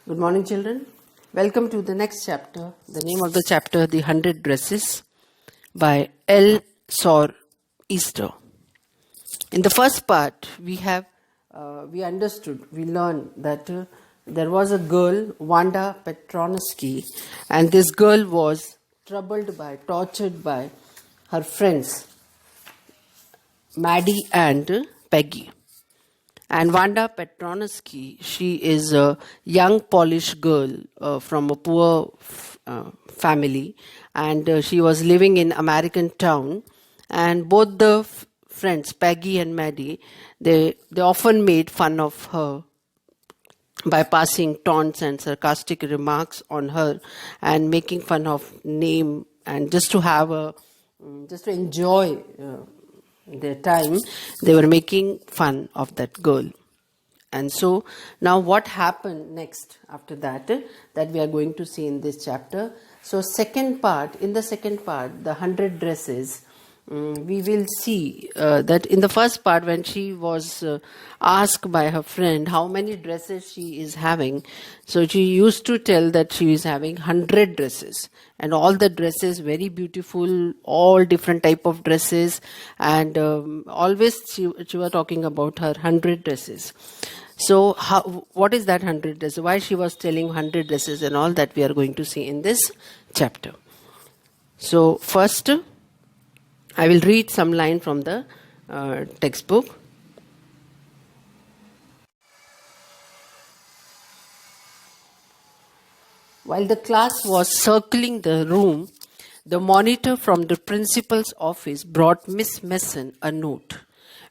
Good morning, children. Welcome to the next chapter. The name of the chapter, The 100 Dresses by L. Sor Easter. In the first part, we learned that there was a girl, Wanda Petronovsky, and this girl was tortured by her friends, Maddie and Peggy. And Wanda Petronovsky, she is a young Polish girl from a poor family, and she was living in American town. And both the friends, Peggy and Maddie, they often made fun of her by passing taunts and sarcastic remarks on her and making fun of name, and just to enjoy their time, they were making fun of that girl. And so now what happened next after that we are going to see in this chapter. So in the second part, the 100 dresses, we will see that in the first part, when she was asked by her friend how many dresses she is having, so she used to tell that she is having 100 dresses, and all the dresses very beautiful, all different type of dresses, and always she was talking about her 100 dresses. So what is that 100 dresses? Why she was telling 100 dresses and all that we are going to see in this chapter. So first, I will read some line from the textbook. While the class was circling the room, the monitor from the principal's office brought Miss Mason a note.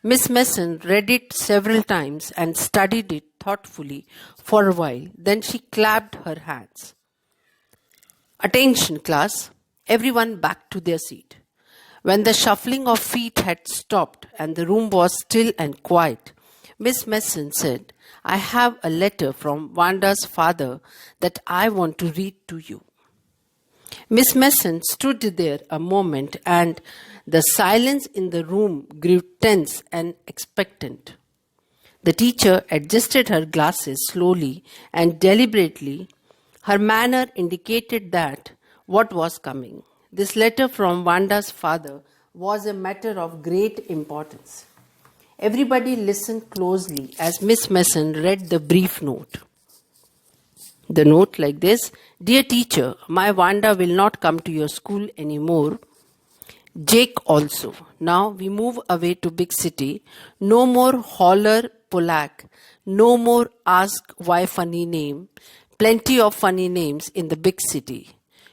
Miss Mason read it several times and studied it thoughtfully for a while. Then she clapped her hands. Attention, class. Everyone back to their seat. When the shuffling of feet had stopped and the room was still and quiet, Miss Mason said, I have a letter from Wanda's father that I want to read to you. Miss Mason stood there a moment, and the silence in the room grew tense and expectant. The teacher adjusted her glasses slowly and deliberately. Her manner indicated that what was coming. This letter from Wanda's father was a matter of great importance. Everybody listened closely as Miss Mason read the brief note. The note like this: Dear teacher, my Wanda will not come to your school anymore. Jake also. Now we move away to big city. No more holler Polak. No more ask why funny name. Plenty of funny names in the big city.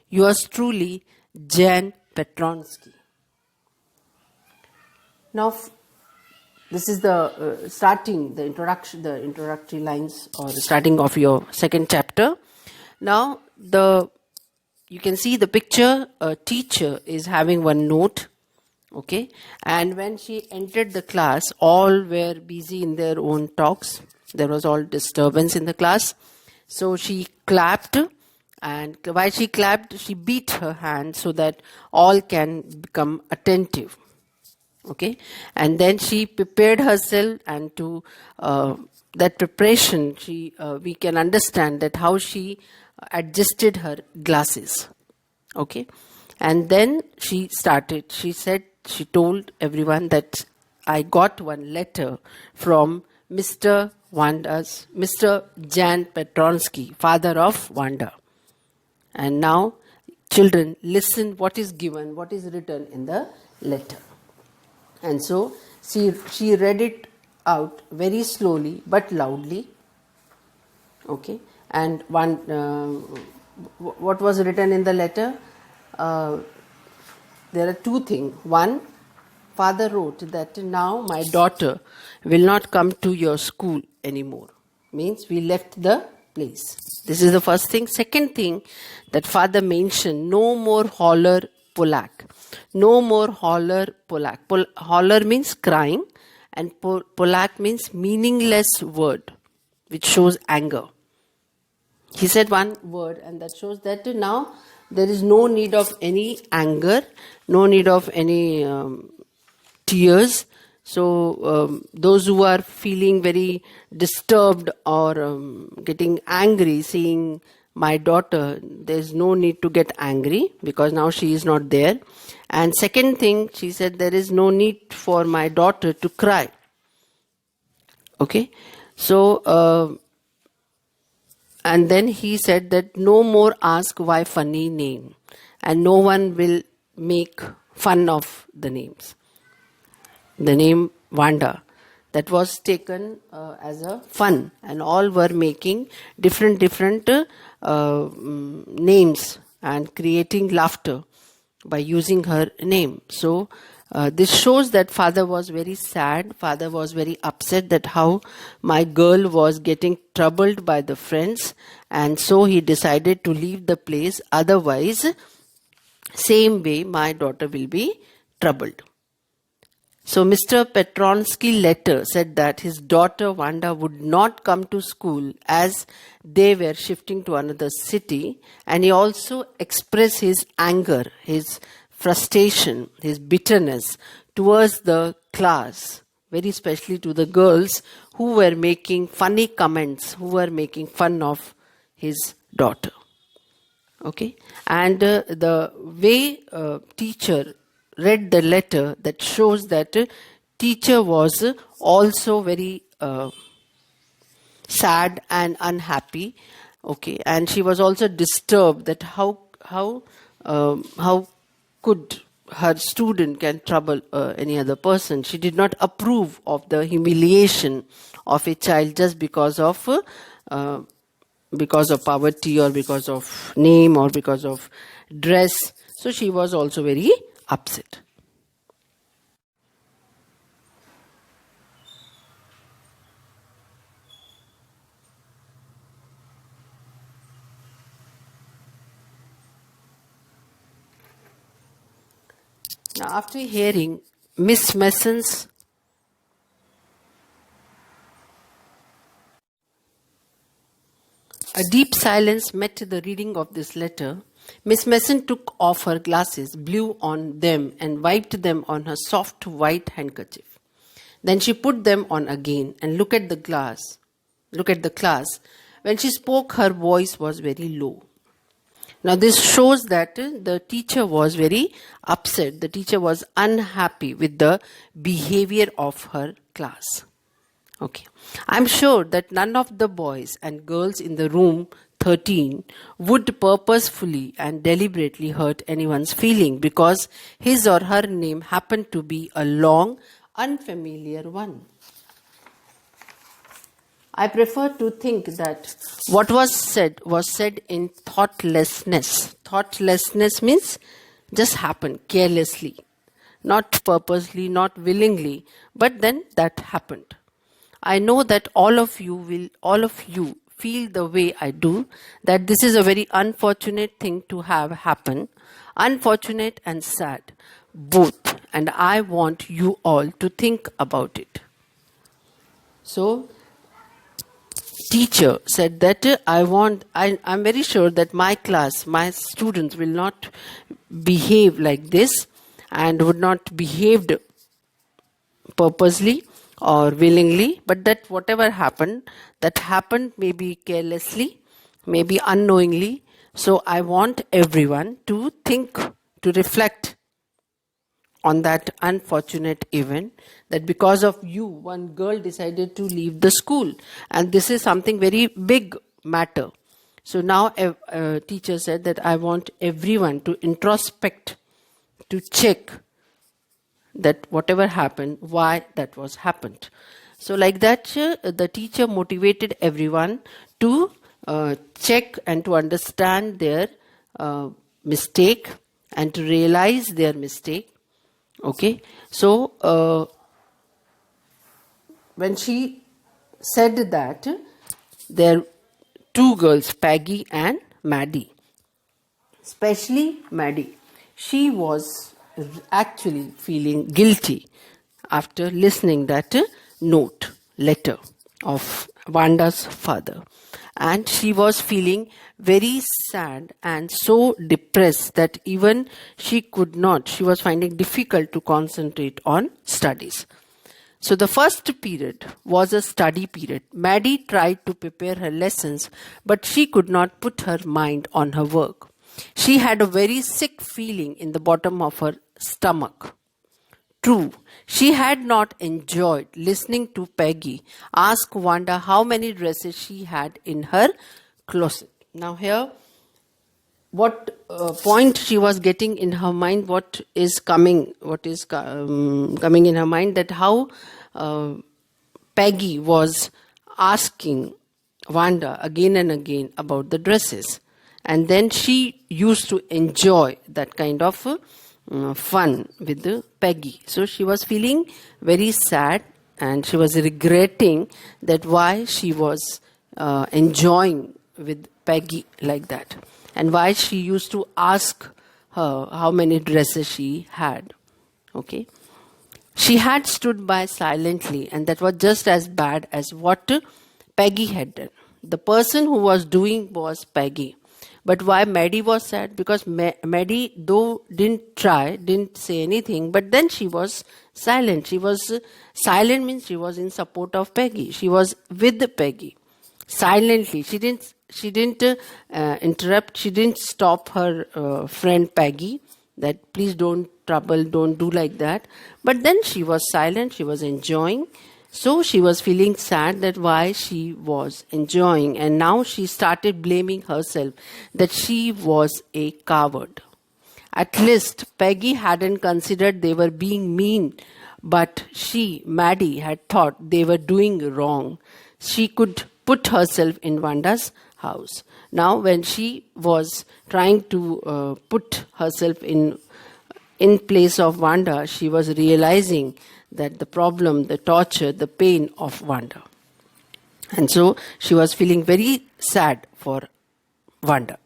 Yours truly, Jan Petronovsky. Now, this is the introductory lines, or the starting of your second chapter. Now, you can see the picture. A teacher is having one note, okay? And when she entered the class, all were busy in their own talks. There was all disturbance in the class. So she clapped, and while she clapped, she beat her hand so that all can become attentive. Okay, and then she prepared herself, and to that preparation, we can understand that how she adjusted her glasses. Okay, and then she started. She told everyone that I got one letter from Mr. Jan Petronovsky, father of Wanda. And now, children, listen what is written in the letter. And so she read it out very slowly but loudly. Okay, and what was written in the letter? There are two things. One, father wrote that now my daughter will not come to your school anymore. Means we left the place. This is the first thing. Second thing, that father mentioned no more holler Polak. No more holler Polak. Holler means crying, and Polak means meaningless word, which shows anger. He said one word, and that shows that now there is no need of any anger, no need of any tears. So those who are feeling very disturbed or getting angry seeing my daughter, there's no need to get angry because now she is not there. And second thing, she said there is no need for my daughter to cry. Okay, so and then he said that no more ask why funny name, and no one will make fun of the names. The name Vanda, that was taken as a fun, and all were making different names and creating laughter by using her name. So this shows that father was very sad, father was very upset that how my girl was getting troubled by the friends, and so he decided to leave the place, otherwise same way my daughter will be troubled. So Mr. Petronsky letter said that his daughter Vanda would not come to school as they were shifting to another city, and he also expressed his anger, his frustration, his bitterness towards the class, very especially to the girls who were making funny comments, who were making fun of his daughter. Okay, and the way teacher read the letter, that shows that teacher was also very sad and unhappy. Okay, and she was also disturbed that how could her student can trouble any other person. She did not approve of the humiliation of a child just because of poverty or because of name or because of dress. So she was also very upset. Now, after hearing Miss Messon's a deep silence met the reading of this letter. Miss Mason took off her glasses, blew on them, and wiped them on her soft white handkerchief. Then she put them on again and looked at the class. When she spoke, her voice was very low. Now this shows that the teacher was very upset. The teacher was unhappy with the behavior of her class. Okay, I'm sure that none of the boys and girls in the room 13 would purposefully and deliberately hurt anyone's feeling because his or her name happened to be a long, unfamiliar one. I prefer to think that what was said in thoughtlessness. Thoughtlessness means just happened carelessly, not purposely, not willingly, but then that happened. I know that all of you feel the way I do, that this is a very unfortunate thing to have happen, unfortunate and sad, both, and I want you all to think about it. So, teacher said that I'm very sure that my class, my students will not behave like this and would not behaved purposely or willingly, but that whatever happened, that happened maybe carelessly, maybe unknowingly. So I want everyone to think, to reflect on that unfortunate event, that because of you, one girl decided to leave the school, and this is something very big matter. So now a teacher said that I want everyone to introspect, to check that whatever happened, why that was happened. So like that, the teacher motivated everyone to check and to understand their mistake and to realize their mistake. Okay, so when she said that, there two girls, Peggy and Maddie, especially Maddie, she was actually feeling guilty after listening that letter of Vanda's father, and she was feeling very sad and so depressed that even she was finding difficult to concentrate on studies. So the first period was a study period. Maddie tried to prepare her lessons, but she could not put her mind on her work. She had a very sick feeling in the bottom of her stomach. True, she had not enjoyed listening to Peggy ask Wanda how many dresses she had in her closet. Now here, what point she was getting in her mind, what is coming in her mind, that how Peggy was asking Wanda again and again about the dresses, and then she used to enjoy that kind of fun with Peggy. So she was feeling very sad, and she was regretting that why she was enjoying with Peggy like that, and why she used to ask her how many dresses she had. Okay. She had stood by silently, and that was just as bad as what Peggy had done. The person who was doing was Peggy. But why Maddie was sad? Because Maddie, though didn't say anything, but then she was silent. She was silent means she was in support of Peggy. She was with Peggy silently. She didn't interrupt. She didn't stop her friend Peggy that please don't do like that. But then she was silent. She was enjoying. So she was feeling sad that why she was enjoying, and now she started blaming herself that she was a coward. At least Peggy hadn't considered they were being mean, but she, Maddie, had thought they were doing wrong. She could put herself in Wanda's house. Now when she was trying to put herself in place of Wanda, she was realizing that the problem, the torture, the pain of Wanda. And so she was feeling very sad for Wanda.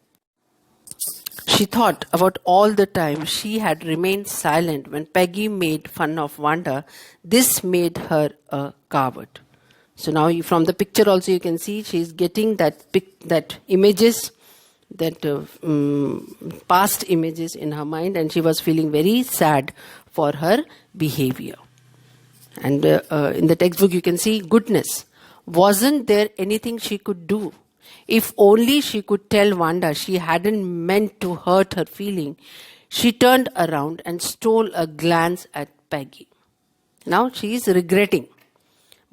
She thought about all the time she had remained silent when Peggy made fun of Wanda. This made her a coward. So now from the picture also you can see she is getting that images, that past images in her mind, and she was feeling very sad for her behavior. And in the textbook you can see goodness. Wasn't there anything she could do? If only she could tell Wanda she hadn't meant to hurt her feeling. She turned around and stole a glance at Peggy. Now she is regretting.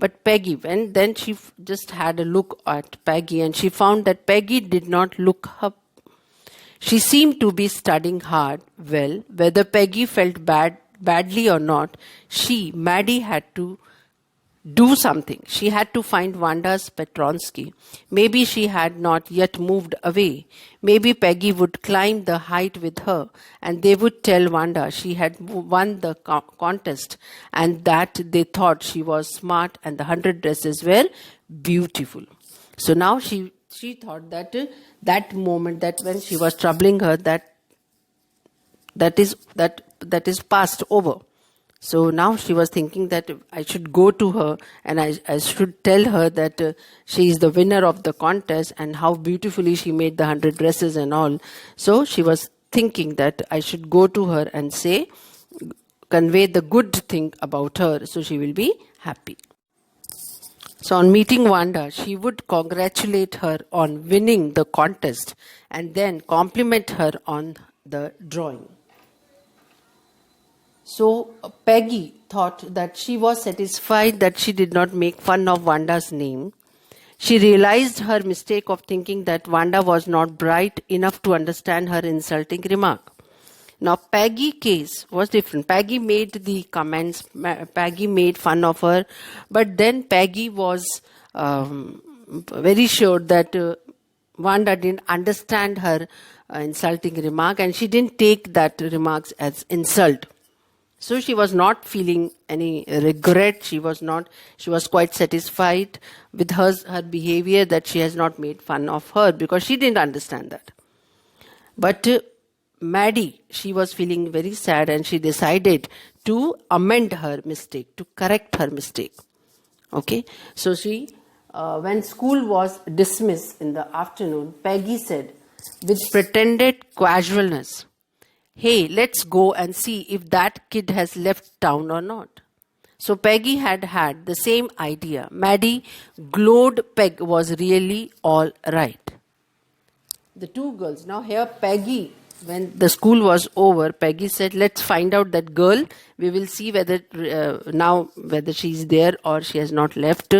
But Peggy, then she just had a look at Peggy, and she found that Peggy did not look up. She seemed to be studying hard. Well, whether Peggy felt badly or not, Maddie, had to do something. She had to find Wanda's Petronsky. Maybe she had not yet moved away. Maybe Peggy would climb the height with her, and they would tell Wanda she had won the contest, and that they thought she was smart and the 100 dresses were beautiful. So now she thought that that moment, that when she was troubling her, that is past over. So now she was thinking that I should go to her and I should tell her that she is the winner of the contest and how beautifully she made the 100 dresses and all. So she was thinking that I should go to her and convey the good thing about her, so she will be happy. So on meeting Wanda, she would congratulate her on winning the contest and then compliment her on the drawing. So Peggy thought that she was satisfied that she did not make fun of Wanda's name. She realized her mistake of thinking that Wanda was not bright enough to understand her insulting remark. Now Peggy's case was different. Peggy made the comments, Peggy made fun of her, but then Peggy was very sure that Wanda didn't understand her insulting remark, and she didn't take that remarks as insult. So she was not feeling any regret. She was quite satisfied with her behavior, that she has not made fun of her, because she didn't understand that. But Maddie, she was feeling very sad, and she decided to amend her mistake, to correct her mistake. Okay, so when school was dismissed in the afternoon, Peggy said with pretended casualness, "Hey, let's go and see if that kid has left town or not." So Peggy had had the same idea. Maddie glowed Peg was really all right. The two girls. Now here Peggy, when the school was over, Peggy said, let's find out that girl. We will see whether now whether she is there or she has not left.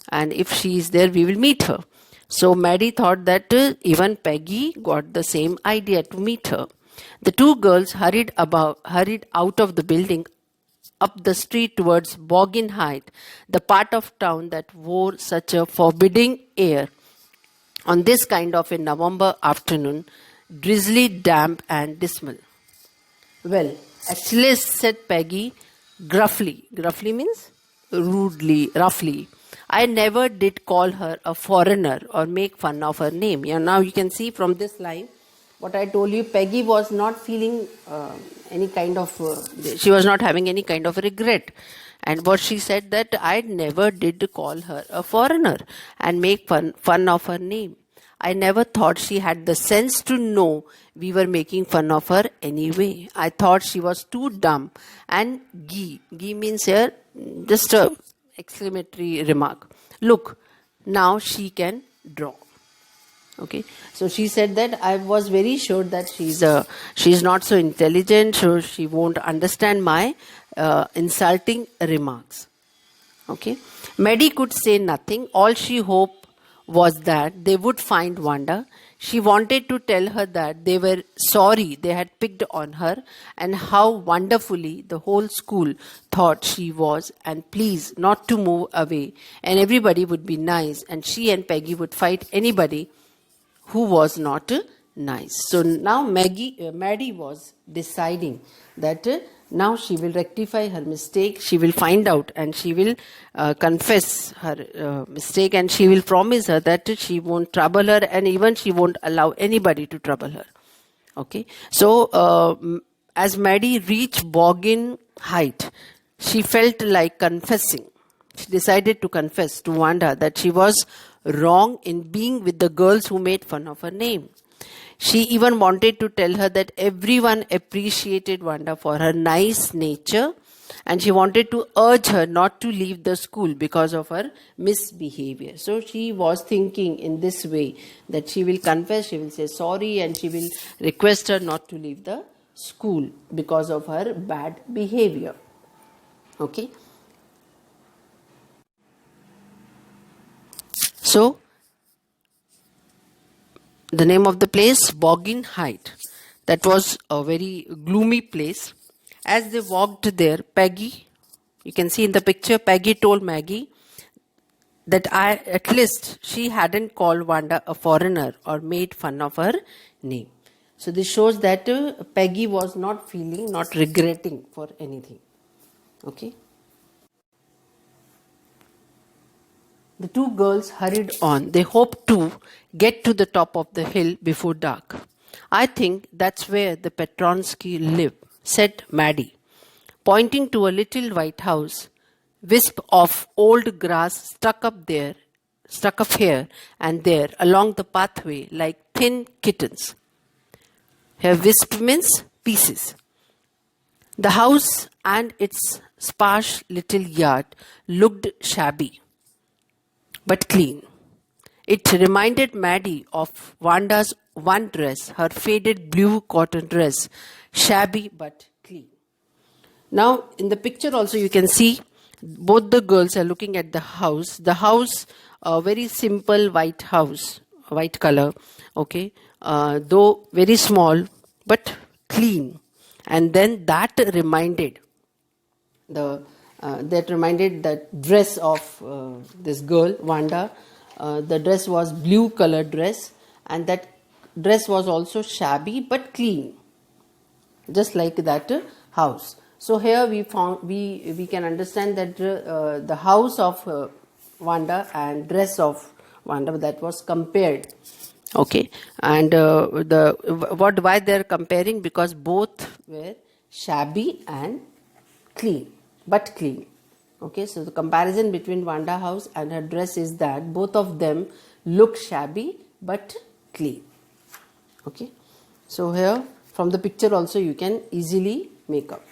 And if she is there, we will meet her. So Maddie thought that even Peggy got the same idea to meet her. The two girls hurried out of the building up the street towards Boggin Height, the part of town that wore such a forbidding air on this kind of a November afternoon, drizzly, damp, and dismal. Well, at least, said Peggy gruffly. Gruffly means rudely, roughly. I never did call her a foreigner or make fun of her name. Now you can see from this line what I told you. Peggy was not feeling any kind of, she was not having any kind of regret. And what she said that I never did call her a foreigner and make fun of her name. I never thought she had the sense to know we were making fun of her anyway. I thought she was too dumb. And Gee means here just a exclamatory remark. Look, now she can draw. Okay, so she said that I was very sure that she's not so intelligent, so she won't understand my insulting remarks. Okay, Maddie could say nothing. All she hoped was that they would find Wanda. She wanted to tell her that they were sorry they had picked on her and how wonderfully the whole school thought she was, and please not to move away, and everybody would be nice, and she and Peggy would fight anybody who was not nice. So now Maddie was deciding that now she will rectify her mistake, she will find out and she will confess her mistake, and she will promise her that she won't trouble her, and even she won't allow anybody to trouble her. Okay, so as Maddie reached Boggin Height, she felt like confessing. She decided to confess to Wanda that she was wrong in being with the girls who made fun of her name. She even wanted to tell her that everyone appreciated Wanda for her nice nature, and she wanted to urge her not to leave the school because of her misbehavior. So she was thinking in this way that she will confess, she will say sorry, and she will request her not to leave the school because of her bad behavior. Okay. So, the name of the place, Boggin Height. That was a very gloomy place. As they walked there, Peggy, you can see in the picture, Peggy told Maggie that at least she hadn't called Wanda a foreigner or made fun of her name. So this shows that Peggy was not feeling, not regretting for anything. Okay. The two girls hurried on. They hoped to get to the top of the hill before dark. I think that's where the Petronsky live, said Maddie, pointing to a little white house. Wisp of old grass stuck up here and there along the pathway like thin kittens. Here wisp means pieces. The house and its sparse little yard looked shabby but clean. It reminded Maddie of Wanda's one dress, her faded blue cotton dress, shabby but clean. Now, in the picture also you can see both the girls are looking at the house. The house, a very simple white house, white color, okay, though very small but clean. And then that reminded that dress of this girl, Wanda. The dress was blue colored dress, and that dress was also shabby but clean, just like that house. So here we can understand that the house of Wanda and dress of Wanda, that was compared. Okay, and why they are comparing? Because both were shabby and clean, but clean. Okay, so the comparison between Wanda house and her dress is that both of them look shabby but clean. Okay, so here from the picture also you can easily make out.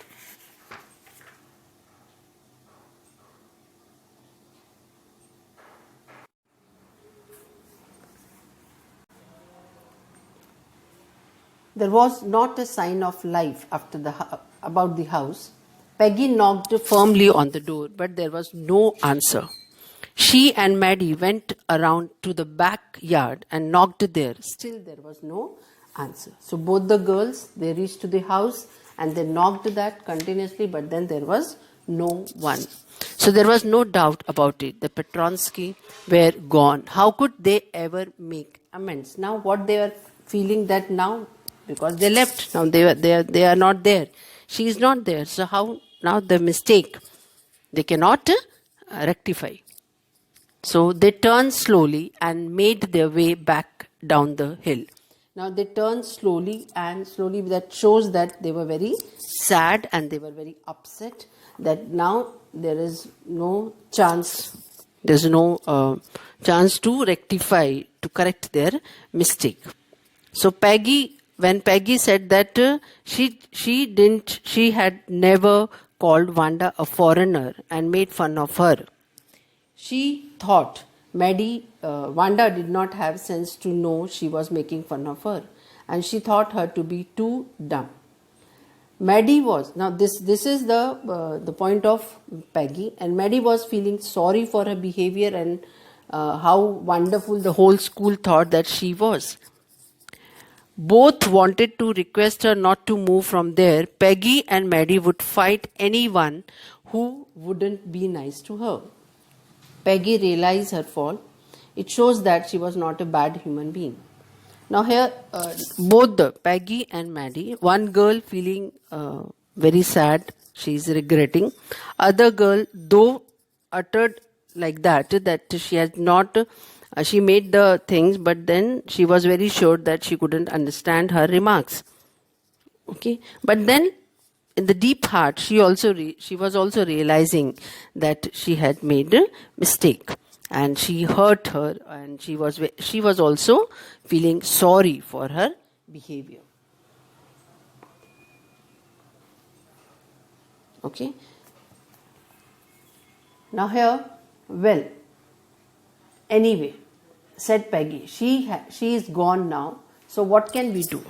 There was not a sign of life after about the house. Peggy knocked firmly on the door, but there was no answer. She and Maddie went around to the backyard and knocked there. Still, there was no answer. So both the girls, they reached to the house and they knocked that continuously, but then there was no one. So there was no doubt about it. The Petronsky were gone. How could they ever make amends? Now what they are feeling that now, because they left, now they are not there. She is not there. So how now the mistake? They cannot rectify. So they turned slowly and made their way back down the hill. Now they turned slowly and slowly. That shows that they were very sad and they were very upset that now there is no chance. There's no chance to rectify, to correct their mistake. So when Peggy said that she had never called Wanda a foreigner and made fun of her. She thought Wanda did not have sense to know she was making fun of her, and she thought her to be too dumb. Maddie was, now this is the point of Peggy, and Maddie was feeling sorry for her behavior and how wonderful the whole school thought that she was. Both wanted to request her not to move from there. Peggy and Maddie would fight anyone who wouldn't be nice to her. Peggy realized her fault. It shows that she was not a bad human being. Now here, both the Peggy and Maddie, one girl feeling very sad, she is regretting. Other girl, though uttered like that she has not, she made the things, but then she was very sure that she couldn't understand her remarks. Okay, but then in the deep heart, she was also realizing that she had made a mistake, and she hurt her, and she was also feeling sorry for her behavior. Okay. Now here, well, anyway, said Peggy, she is gone now. So what can we do?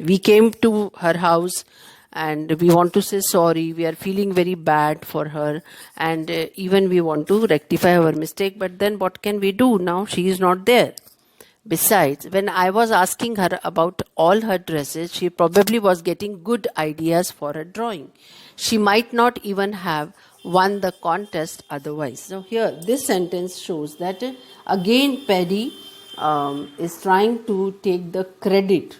We came to her house and we want to say sorry. We are feeling very bad for her, and even we want to rectify our mistake. But then what can we do? Now she is not there. Besides, when I was asking her about all her dresses, she probably was getting good ideas for her drawing. She might not even have won the contest otherwise. So here, this sentence shows that again Peggy is trying to take the credit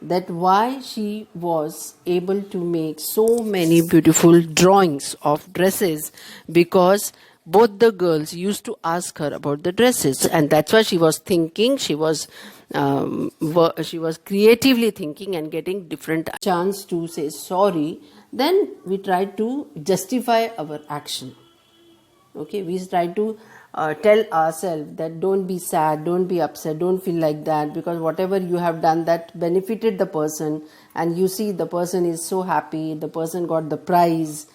that why she was able to make so many beautiful drawings of dresses, because both the girls used to ask her about the dresses, and that's why she was thinking, she was creatively thinking and getting different chance to say sorry. Then we try to justify our action. Okay, we try to tell ourselves that don't be sad, don't be upset, don't feel like that, because whatever you have done that benefited the person, and you see the person is so happy, the person got the prize,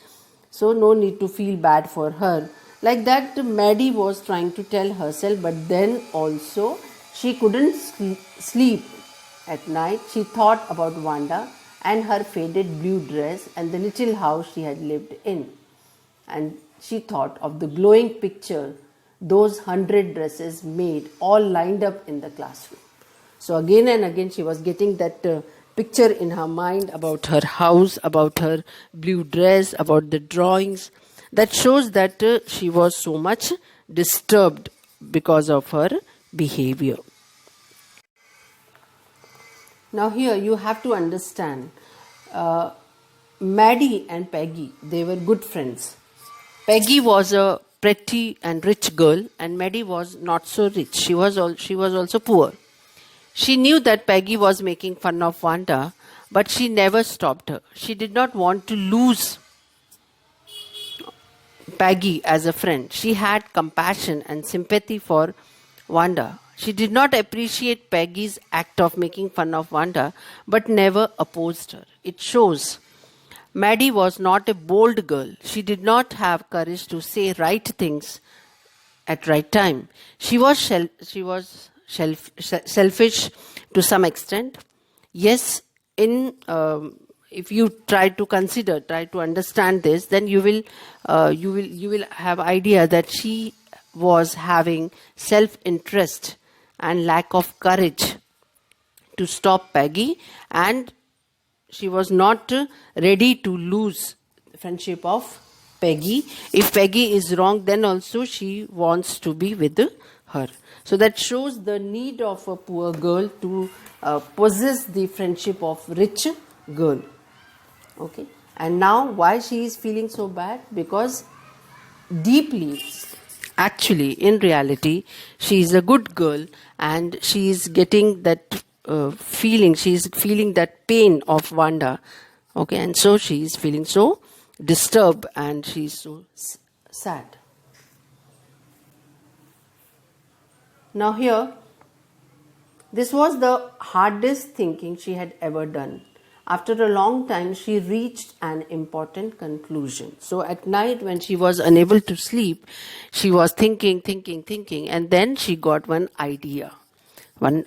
so no need to feel bad for her. Like that Maddie was trying to tell herself, but then also she couldn't sleep at night. She thought about Wanda and her faded blue dress and the little house she had lived in. And she thought of the glowing picture those 100 dresses made, all lined up in the classroom. So again and again she was getting that picture in her mind about her house, about her blue dress, about the drawings. That shows that she was so much disturbed because of her behavior. Now here you have to understand, Maddie and Peggy, they were good friends. Peggy was a pretty and rich girl, and Maddie was not so rich. She was also poor. She knew that Peggy was making fun of Wanda, but she never stopped her. She did not want to lose Peggy as a friend. She had compassion and sympathy for Wanda. She did not appreciate Peggy's act of making fun of Wanda, but never opposed her. It shows Maddie was not a bold girl. She did not have courage to say right things at right time. She was selfish to some extent. Yes, if you try to understand this, then you will have idea that she was having self-interest and lack of courage to stop Peggy, and she was not ready to lose the friendship of Peggy. If Peggy is wrong, then also she wants to be with her. So that shows the need of a poor girl to possess the friendship of rich girl. Okay. And now why she is feeling so bad? Because deeply, actually, in reality, she is a good girl and she is getting that feeling, she is feeling that pain of Wanda. Okay, and so she is feeling so disturbed and she is so sad. Now here, this was the hardest thinking she had ever done. After a long time, she reached an important conclusion. So at night, when she was unable to sleep, she was thinking, and then she got one idea.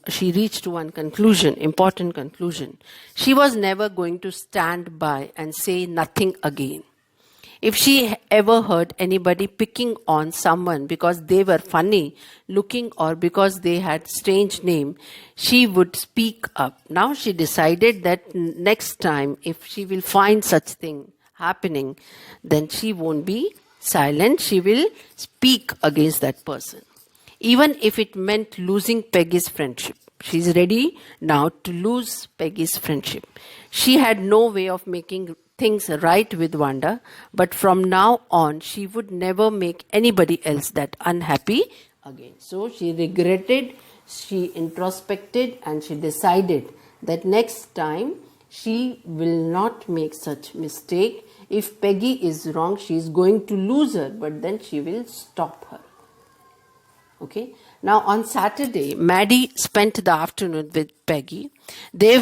She reached one conclusion, important conclusion. She was never going to stand by and say nothing again. If she ever heard anybody picking on someone because they were funny looking or because they had strange name, she would speak up. Now she decided that next time if she will find such thing happening, then she won't be silent. She will speak against that person. Even if it meant losing Peggy's friendship. She's ready now to lose Peggy's friendship. She had no way of making things right with Wanda, but from now on, she would never make anybody else that unhappy again. So she regretted, she introspected, and she decided that next time she will not make such mistake. If Peggy is wrong, she is going to lose her, but then she will stop her. Okay. Now on Saturday, Maddie spent the afternoon with Peggy. They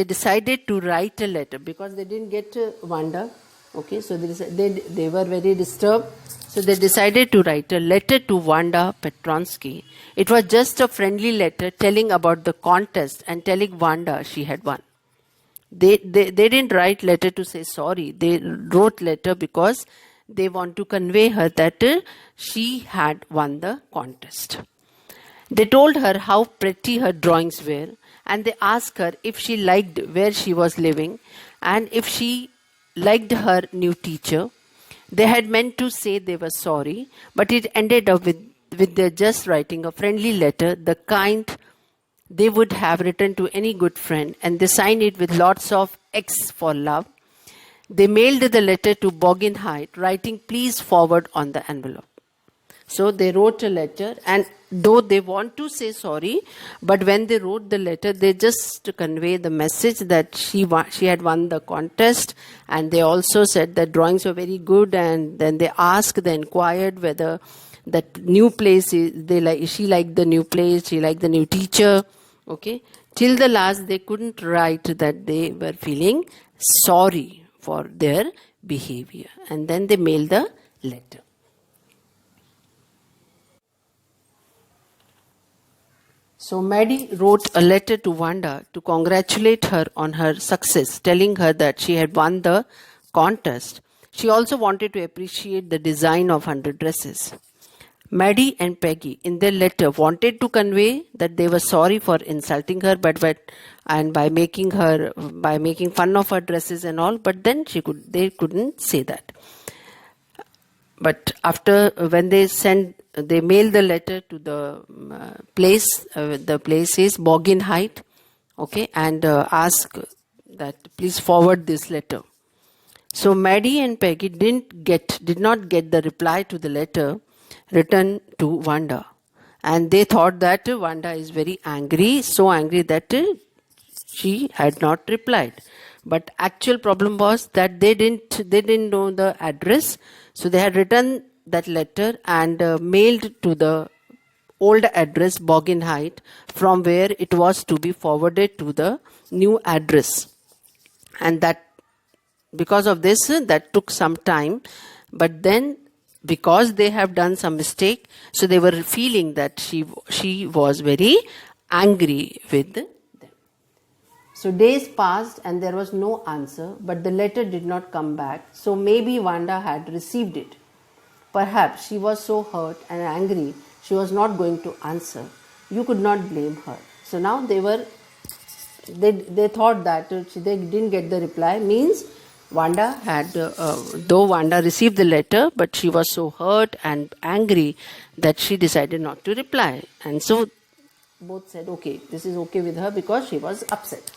decided to write a letter because they didn't get Wanda. Okay, so they were very disturbed. So they decided to write a letter to Wanda Petronsky. It was just a friendly letter telling about the contest and telling Wanda she had won. They didn't write letter to say sorry. They wrote letter because they want to convey her that she had won the contest. They told her how pretty her drawings were, and they asked her if she liked where she was living and if she liked her new teacher. They had meant to say they were sorry, but it ended up with their just writing a friendly letter, the kind they would have written to any good friend, and they signed it with lots of X for love. They mailed the letter to Boggin Height, writing please forward on the envelope. So they wrote a letter, and though they want to say sorry, but when they wrote the letter, they just convey the message that she had won the contest, and they also said that drawings were very good, and then they inquired whether that new place she liked the new place, she liked the new teacher. Okay, till the last they couldn't write that they were feeling sorry for their behavior, and then they mailed the letter. So Maddie wrote a letter to Wanda to congratulate her on her success, telling her that she had won the contest. She also wanted to appreciate the design of 100 dresses. Maddie and Peggy, in their letter, wanted to convey that they were sorry for insulting her, and by making fun of her dresses and all. But then they couldn't say that. But after when they mailed the letter to the place. The place is Boggin Height. Okay, and ask that please forward this letter. So Maddie and Peggy did not get the reply to the letter written to Wanda, and they thought that Wanda is very angry, so angry that she had not replied. But actual problem was that they didn't know the address, so they had written that letter and mailed to the old address Boggin Height, from where it was to be forwarded to the new address, and that because of this that took some time. But then because they have done some mistake, so they were feeling that she was very angry with them. So days passed and there was no answer, but the letter did not come back. So maybe Wanda had received it. Perhaps she was so hurt and angry she was not going to answer. You could not blame her. So now they thought that they didn't get the reply, means Wanda had, though Wanda received the letter, but she was so hurt and angry that she decided not to reply. And so both said, okay, this is okay with her because she was upset.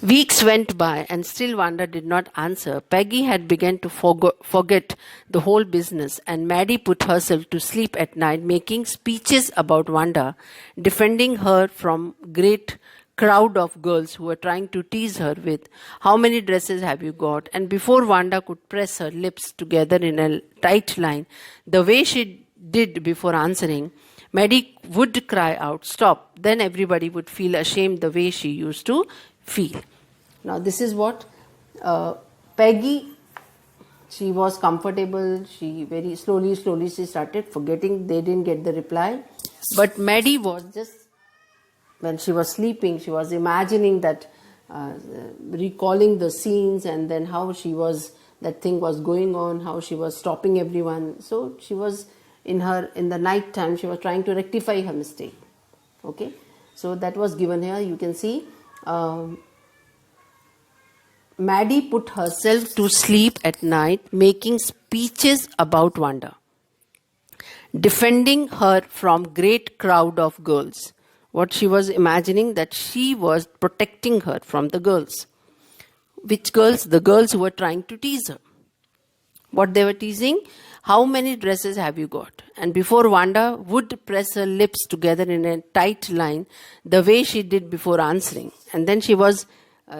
Weeks went by and still Wanda did not answer. Peggy had begun to forget the whole business, and Maddie put herself to sleep at night making speeches about Wanda, defending her from great crowd of girls who were trying to tease her with, how many dresses have you got? And before Wanda could press her lips together in a tight line, the way she did before answering, Maddie would cry out, stop. Then everybody would feel ashamed the way she used to feel. Now this is what Peggy, she was comfortable. She very slowly she started forgetting. They didn't get the reply. But Maddie was just, when she was sleeping, she was imagining that, recalling the scenes and then how that thing was going on, how she was stopping everyone. So she was in the night time, she was trying to rectify her mistake. Okay, so that was given here. You can see Maddie put herself to sleep at night making speeches about Wanda, defending her from great crowd of girls. What she was imagining, that she was protecting her from the girls. Which girls? The girls who were trying to tease her. What they were teasing? How many dresses have you got? And before Wanda would press her lips together in a tight line, the way she did before answering. And then she was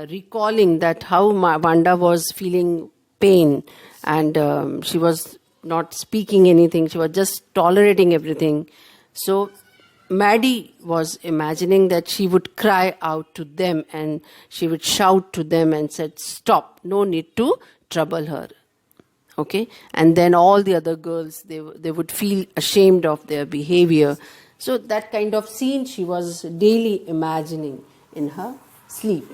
recalling that how Wanda was feeling pain, and she was not speaking anything. She was just tolerating everything. So Maddie was imagining that she would cry out to them and she would shout to them and said, stop, no need to trouble her. Okay, and then all the other girls, they would feel ashamed of their behavior. So that kind of scene she was daily imagining in her sleep.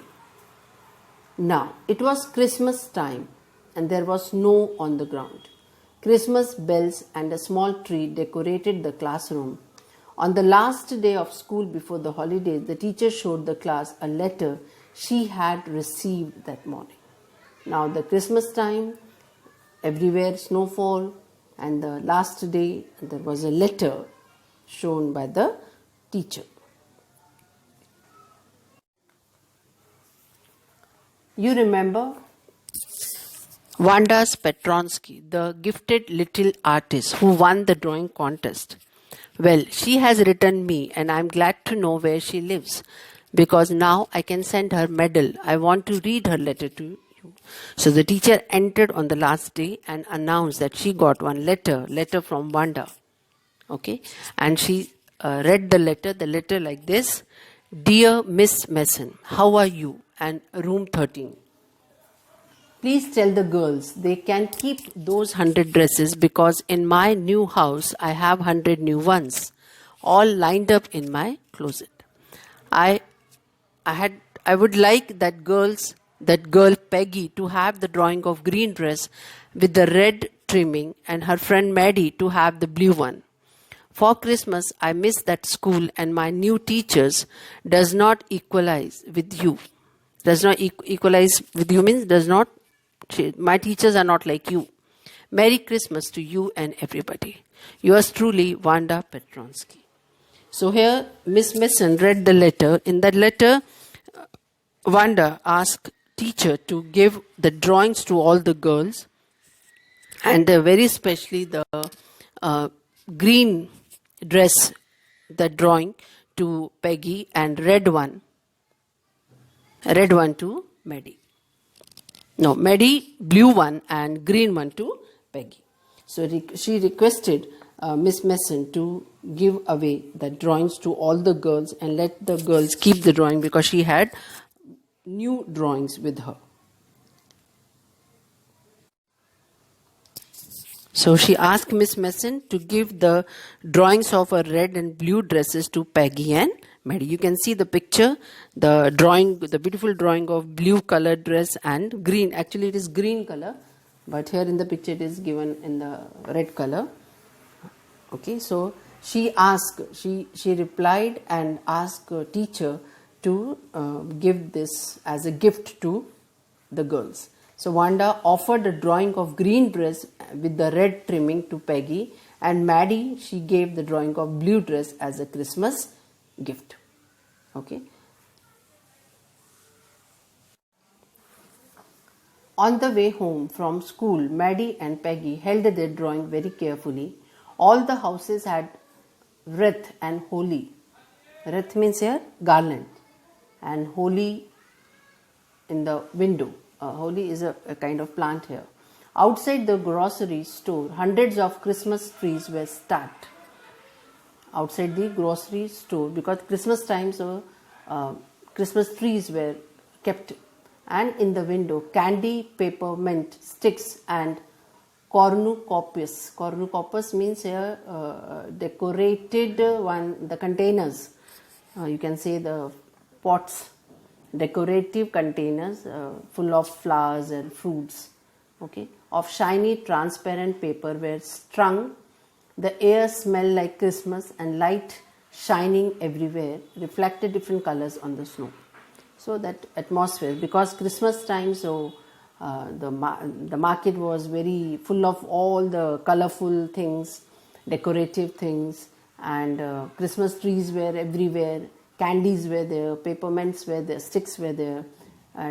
Now, it was Christmas time and there was snow on the ground. Christmas bells and a small tree decorated the classroom. On the last day of school before the holidays, the teacher showed the class a letter she had received that morning. Now, the Christmas time, everywhere snowfall, and the last day there was a letter shown by the teacher. You remember Wanda Petronsky, the gifted little artist who won the drawing contest. Well, she has written me and I'm glad to know where she lives, because now I can send her medal. I want to read her letter to you. So the teacher entered on the last day and announced that she got one letter from Wanda. Okay, and she read the letter like this: Dear Miss Mason, how are you? And room 13. Please tell the girls they can keep those 100 dresses, because in my new house I have 100 new ones, all lined up in my closet. I would like that girl Peggy to have the drawing of green dress with the red trimming, and her friend Maddie to have the blue one. For Christmas, I miss that school, and my new teachers does not equalize with you. Does not equalize with you means does not. My teachers are not like you. Merry Christmas to you and everybody. Yours truly, Wanda Petronsky. So here, Miss Mason read the letter. In that letter, Wanda asked teacher to give the drawings to all the girls, and very especially the green dress, the drawing to Peggy, and red one to Maddie. No, Maddie, blue one and green one to Peggy. So she requested Miss Mason to give away the drawings to all the girls and let the girls keep the drawing, because she had new drawings with her. So she asked Miss Mason to give the drawings of her red and blue dresses to Peggy and Maddie. You can see the picture, the drawing, the beautiful drawing of blue colored dress and green. Actually, it is green color, but here in the picture it is given in the red color. Okay, so she replied and asked her teacher to give this as a gift to the girls. So Wanda offered a drawing of green dress with the red trimming to Peggy, and Maddie, she gave the drawing of blue dress as a Christmas gift. Okay. On the way home from school, Maddie and Peggy held their drawing very carefully. All the houses had wreath and holly. Wreath means here garland, and holly in the window. Holly is a kind of plant here. Outside the grocery store, hundreds of Christmas trees were stacked. Outside the grocery store, because Christmas time, so Christmas trees were kept. And in the window, candy, peppermint sticks and cornucopia. Cornucopia means here decorated the containers. You can say the pots, decorative containers full of flowers and fruits. Okay, of shiny transparent paper were strung. The air smelled like Christmas, and light shining everywhere reflected different colors on the snow. So that atmosphere, because Christmas time, so the market was very full of all the colorful things, decorative things, and Christmas trees were everywhere, candies were there, peppermints were there, sticks were there,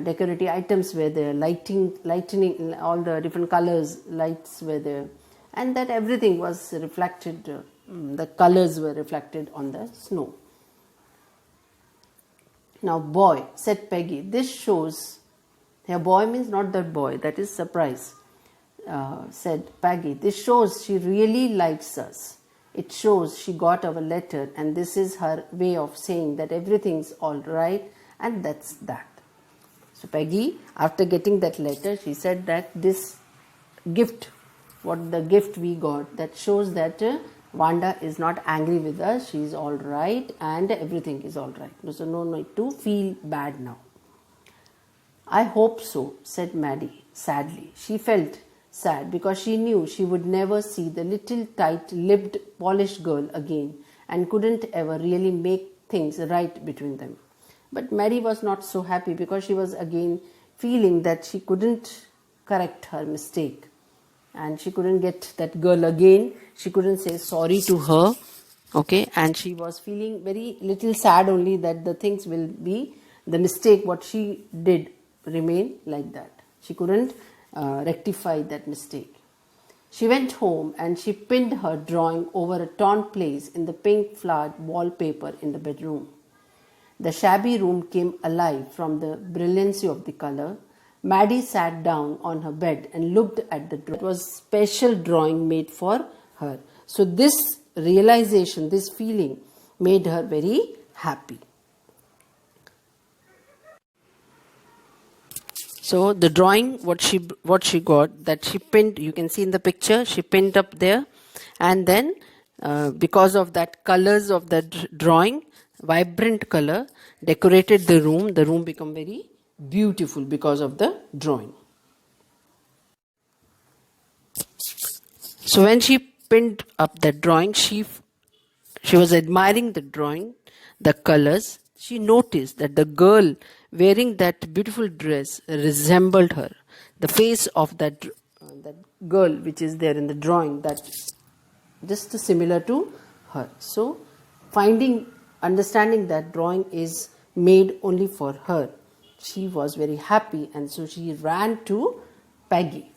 decorative items were there, lightning, all the different colors, lights were there, and that everything was reflected, the colors were reflected on the snow. Now, boy, said Peggy, this shows, here boy means not that boy, that is surprise, said Peggy, this shows she really likes us. It shows she got our letter, and this is her way of saying that everything's all right, and that's that. So Peggy, after getting that letter, she said that this gift, what the gift we got, that shows that Wanda is not angry with us, she is all right, and everything is all right. So no need to feel bad now. I hope so, said Maddie sadly. She felt sad because she knew she would never see the little tight-lipped Polish girl again and couldn't ever really make things right between them. But Maddie was not so happy because she was again feeling that she couldn't correct her mistake. And she couldn't get that girl again. She couldn't say sorry to her. Okay, and she was feeling very little sad only that the things will be, the mistake what she did remain like that. She couldn't rectify that mistake. She went home and she pinned her drawing over a torn place in the pink flowered wallpaper in the bedroom. The shabby room came alive from the brilliancy of the color. Maddie sat down on her bed and looked at the drawing. It was a special drawing made for her. So this realization, this feeling made her very happy. So the drawing, what she got, that she pinned, you can see in the picture, she pinned up there, and then because of that colors of the drawing, vibrant color, decorated the room became very beautiful because of the drawing. So when she pinned up the drawing, she was admiring the drawing, the colors. She noticed that the girl wearing that beautiful dress resembled her. The face of that girl which is there in the drawing, that just similar to her. So understanding that drawing is made only for her, she was very happy, and so she ran to Peggy.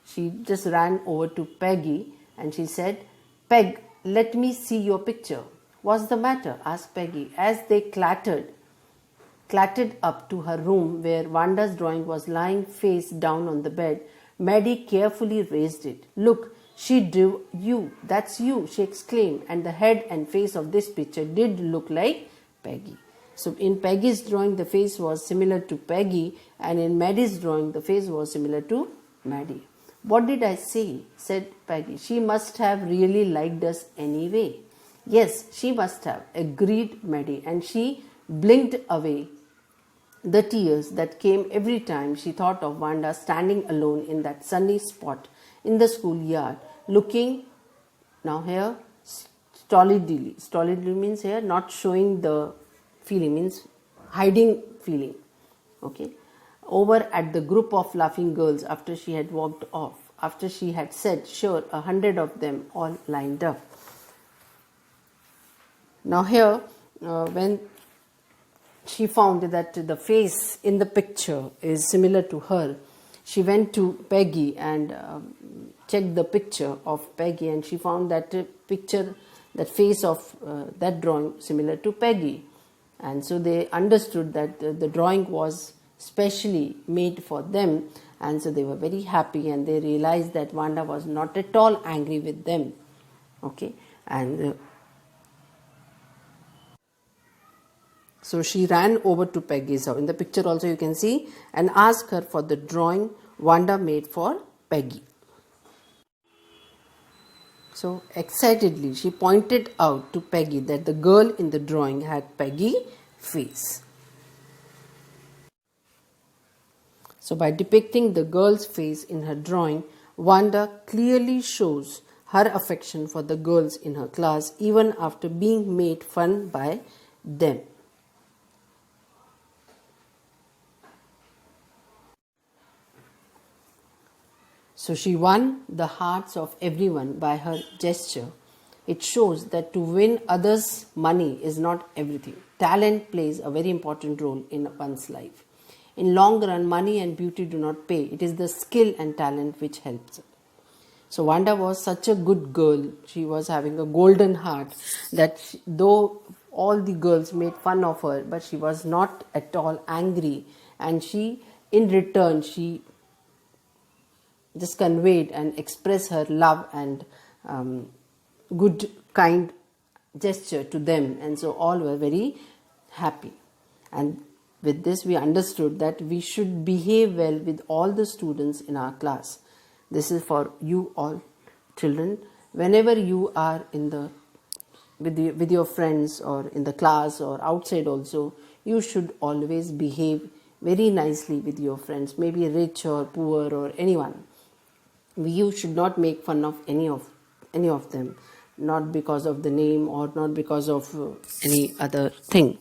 She just ran over to Peggy and she said, Peg, let me see your picture. What's the matter? Asked Peggy as they clattered up to her room where Wanda's drawing was lying face down on the bed. Maddie carefully raised it. Look, she drew you. That's you, she exclaimed, and the head and face of this picture did look like Peggy. So in Peggy's drawing, the face was similar to Peggy, and in Maddie's drawing, the face was similar to Maddie. What did I say? Said Peggy. She must have really liked us anyway. Yes, she must have, agreed Maddie, and she blinked away the tears that came every time she thought of Wanda standing alone in that sunny spot in the schoolyard, looking, now here, stolidly. Stolidly means here not showing the feeling, means hiding feeling. Okay. Over at the group of laughing girls after she had walked off, after she had said, sure, 100 of them all lined up. Now here, when she found that the face in the picture is similar to her, she went to Peggy and checked the picture of Peggy, and she found that picture, that face of that drawing similar to Peggy. And so they understood that the drawing was specially made for them, and so they were very happy, and they realized that Wanda was not at all angry with them. Okay, and so she ran over to Peggy's house. In the picture also you can see, and asked her for the drawing Wanda made for Peggy. So excitedly she pointed out to Peggy that the girl in the drawing had Peggy face. So by depicting the girl's face in her drawing, Wanda clearly shows her affection for the girls in her class even after being made fun by them. So she won the hearts of everyone by her gesture. It shows that to win others' money is not everything. Talent plays a very important role in one's life. In long run, money and beauty do not pay. It is the skill and talent which helps. So Wanda was such a good girl. She was having a golden heart that though all the girls made fun of her, but she was not at all angry. And she, in return, she just conveyed and expressed her love and good, kind gesture to them, and so all were very happy. And with this, we understood that we should behave well with all the students in our class. This is for you all, children. Whenever you are in the with your friends or in the class or outside also, you should always behave very nicely with your friends, maybe rich or poor or anyone. You should not make fun of any of them, not because of the name or not because of any other thing.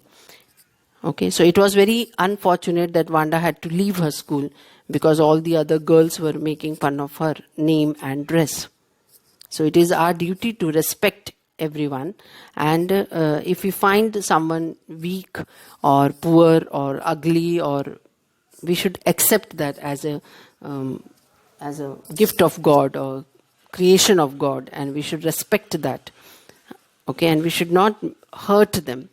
Okay, so it was very unfortunate that Wanda had to leave her school because all the other girls were making fun of her name and dress. So it is our duty to respect everyone, and if we find someone weak or poor or ugly, or we should accept that as a gift of God or creation of God, and we should respect that. Okay, and we should not hurt them.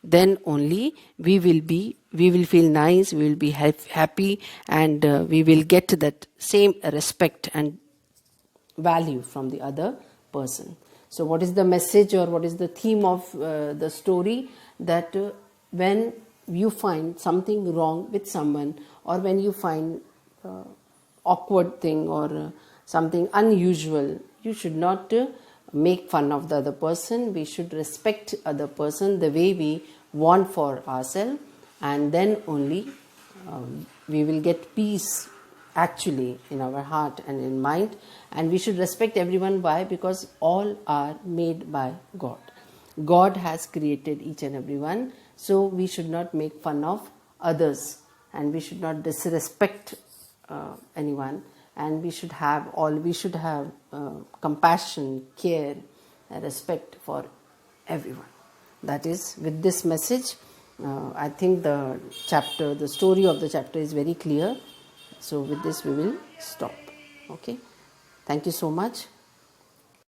Then only we will feel nice, we will be happy, and we will get that same respect and value from the other person. So what is the message or what is the theme of the story? That when you find something wrong with someone, or when you find awkward thing or something unusual, you should not make fun of the other person. We should respect other person the way we want for ourselves, and then only we will get peace actually in our heart and in mind. And we should respect everyone. Why? Because all are made by God. God has created each and every one, so we should not make fun of others, and we should not disrespect anyone, and we should have compassion, care, respect for everyone. That is, with this message, I think the story of the chapter is very clear. So with this we will stop. Okay, thank you so much.